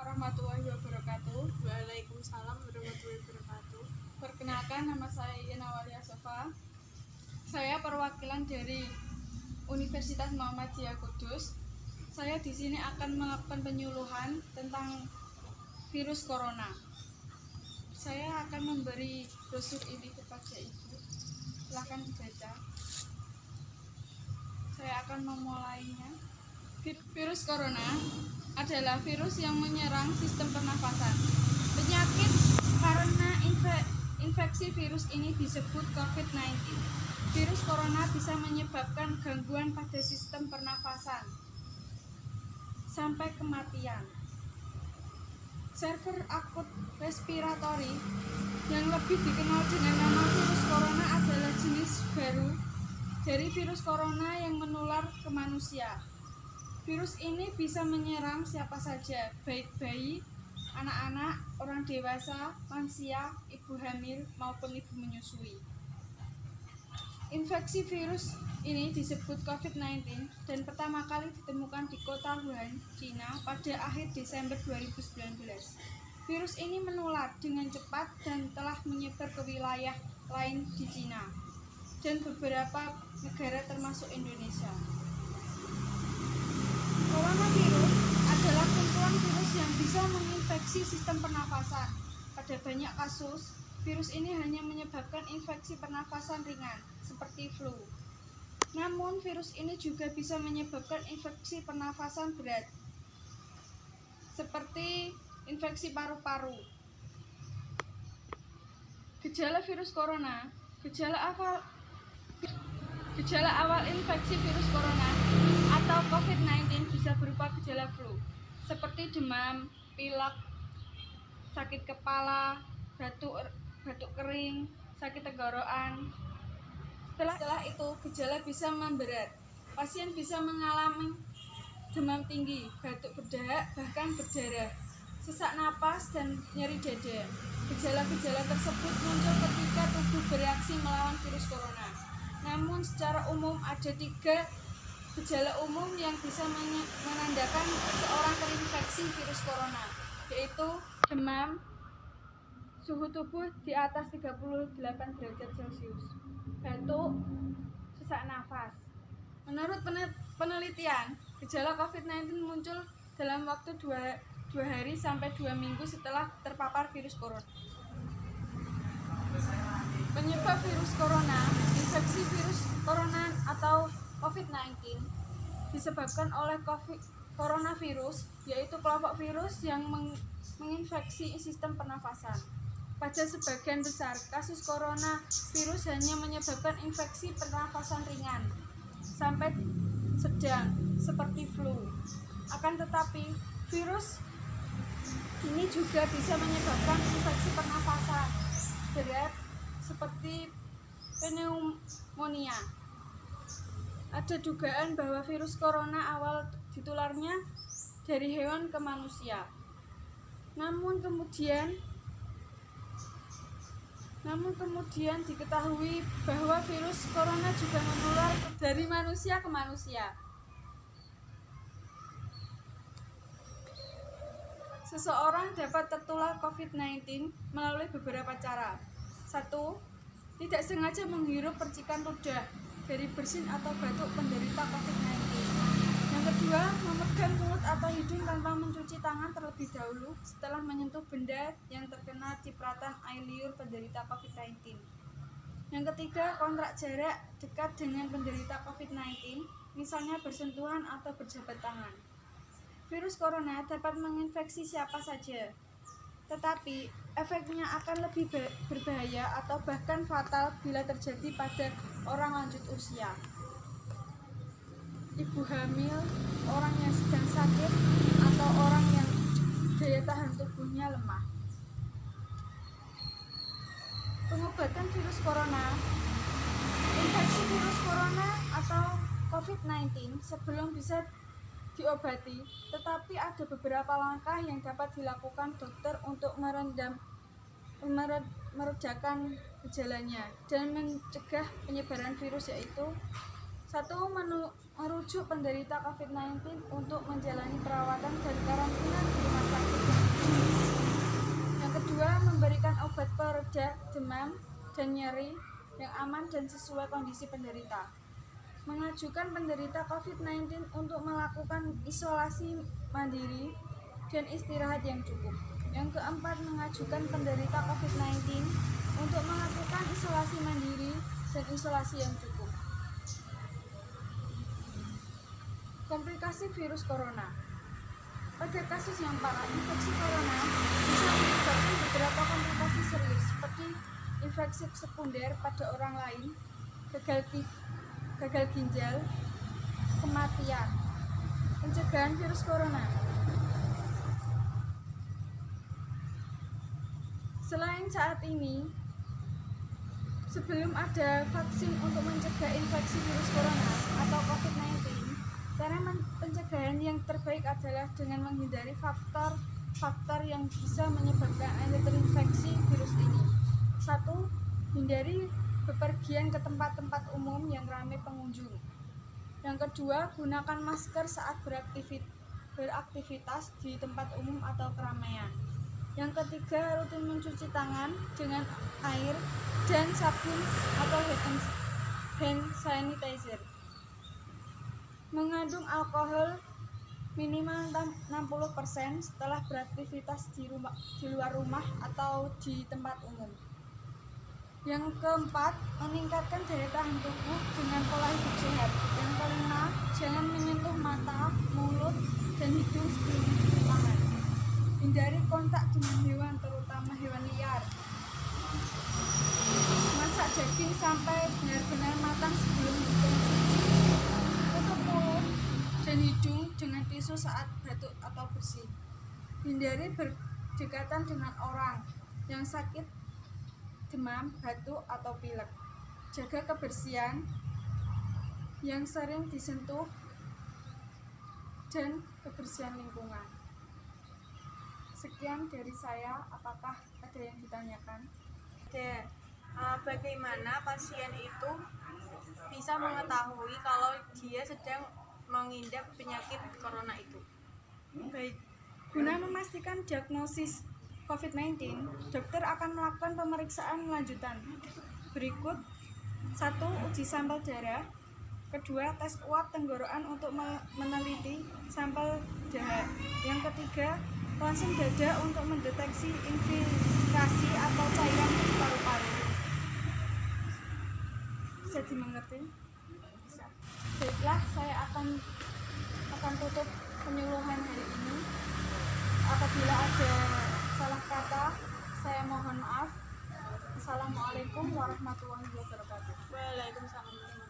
warahmatullahi wabarakatuh. Waalaikumsalam warahmatullahi wabarakatuh. Perkenalkan, nama saya Ina Walia Sofa. Saya perwakilan dari Universitas Muhammadiyah Kudus. Saya di sini akan melakukan penyuluhan tentang virus corona. Saya akan memberi brosur ini kepada Ibu. Silakan dibaca. Saya akan memulainya. Virus corona adalah virus yang menyerang sistem pernafasan. Penyakit karena infeksi virus ini disebut COVID-19. Virus corona bisa menyebabkan gangguan pada sistem pernafasan sampai kematian. Server akut respiratory yang lebih dikenal dengan nama virus corona adalah jenis baru dari virus corona yang menular ke manusia. Virus ini bisa menyerang siapa saja, baik bayi, anak-anak, orang dewasa, lansia, ibu hamil, maupun ibu menyusui. Infeksi virus ini disebut COVID-19 dan pertama kali ditemukan di kota Wuhan, Cina pada akhir Desember 2019. Virus ini menular dengan cepat dan telah menyebar ke wilayah lain di Cina dan beberapa negara termasuk Indonesia. Coronavirus adalah kumpulan virus yang bisa menginfeksi sistem pernafasan. Pada banyak kasus, virus ini hanya menyebabkan infeksi pernafasan ringan, seperti flu. Namun, virus ini juga bisa menyebabkan infeksi pernafasan berat, seperti infeksi paru-paru. Gejala virus corona. Gejala awal infeksi virus corona atau COVID-19 bisa berupa gejala flu, seperti demam, pilek, sakit kepala, batuk kering, sakit tenggorokan. Setelah itu, gejala bisa memberat. Pasien bisa mengalami demam tinggi, batuk berdahak, bahkan berdarah, sesak napas, dan nyeri dada. Gejala-gejala tersebut muncul ketika tubuh bereaksi melawan virus corona. Namun secara umum ada 3 gejala umum yang bisa menandakan seseorang terinfeksi virus corona, yaitu demam, suhu tubuh di atas 38 derajat Celcius, batuk, sesak nafas. Menurut penelitian, gejala COVID-19 muncul dalam waktu 2 hari sampai 2 minggu setelah terpapar virus corona. Penyebab virus corona. Infeksi virus corona atau COVID-19 disebabkan oleh coronavirus, yaitu kelompok virus yang menginfeksi sistem pernafasan. Pada sebagian besar, kasus coronavirus hanya menyebabkan infeksi pernafasan ringan sampai sedang, seperti flu. Akan tetapi, virus ini juga bisa menyebabkan infeksi pernafasan berat, seperti pneumonia. Ada dugaan bahwa virus corona awal ditularnya dari hewan ke manusia. Namun kemudian diketahui bahwa virus corona juga menular dari manusia ke manusia. Seseorang dapat tertular COVID-19 melalui beberapa cara. 1. Tidak sengaja menghirup percikan ludah dari bersin atau batuk penderita COVID-19. Yang kedua, memegang mulut atau hidung tanpa mencuci tangan terlebih dahulu setelah menyentuh benda yang terkena cipratan air liur penderita COVID-19. Yang ketiga, kontak jarak dekat dengan penderita COVID-19, misalnya bersentuhan atau berjabat tangan. Virus corona dapat menginfeksi siapa saja, tetapi efeknya akan lebih berbahaya atau bahkan fatal bila terjadi pada orang lanjut usia, ibu hamil, orang yang sedang sakit, atau orang yang daya tahan tubuhnya lemah. Pengobatan virus corona. Infeksi virus corona atau COVID-19 sebelum bisa diobati, tetapi ada beberapa langkah yang dapat dilakukan dokter untuk meredakan gejalanya dan mencegah penyebaran virus, yaitu Satu, merujuk penderita COVID-19 untuk menjalani perawatan dan karantina di rumah sakit. Yang kedua, memberikan obat pereda demam dan nyeri yang aman dan sesuai kondisi penderita. Mengajukan penderita COVID-19 untuk melakukan isolasi mandiri dan istirahat yang cukup. Yang keempat, mengajukan penderita COVID-19 untuk melakukan isolasi mandiri dan isolasi yang cukup. Komplikasi virus corona. Pada kasus yang parah, infeksi corona bisa menyebabkan beberapa komplikasi serius seperti infeksi sekunder pada orang lain, gagal ginjal, kematian. Pencegahan virus corona. Selain saat ini, sebelum ada vaksin untuk mencegah infeksi virus corona atau COVID-19, cara pencegahan yang terbaik adalah dengan menghindari faktor yang bisa menyebabkan Anda terinfeksi virus ini. 1. Hindari bepergian ke tempat-tempat umum yang ramai pengunjung. Yang kedua, gunakan masker saat beraktivitas di tempat umum atau keramaian. Yang ketiga, rutin mencuci tangan dengan air dan sabun atau hand sanitizer. Mengandung alkohol minimal 60% setelah beraktivitas di luar rumah atau di tempat umum. Yang keempat, meningkatkan daya tahan tubuh dengan pola hidup sehat. Yang kelima, jangan menyentuh mata, mulut, dan hidung sebelum mencuci tangan. Hindari kontak dengan hewan, terutama hewan liar. Masak daging sampai benar-benar matang sebelum dikonsumsi. Tutup mulut dan hidung dengan tisu saat batuk atau bersin. Hindari berdekatan dengan orang yang sakit demam, batuk, atau pilek. Jaga kebersihan yang sering disentuh dan kebersihan lingkungan. Sekian dari saya, apakah ada yang ditanyakan? Ada. Bagaimana pasien itu bisa mengetahui kalau dia sedang mengidap penyakit corona itu? Baik, guna memastikan diagnosis COVID-19, dokter akan melakukan pemeriksaan lanjutan. Berikut: 1. Uji sampel darah. Kedua, tes uap tenggorokan untuk meneliti sampel dahak. Yang ketiga, ronsen dada untuk mendeteksi infiltrasi atau cairan di paru-paru. Bisa dimengerti? Bisa. Baiklah, saya akan tutup penyuluhan hari ini. Apabila ada salah kata, saya mohon maaf. Assalamualaikum warahmatullahi wabarakatuh. Waalaikumsalam.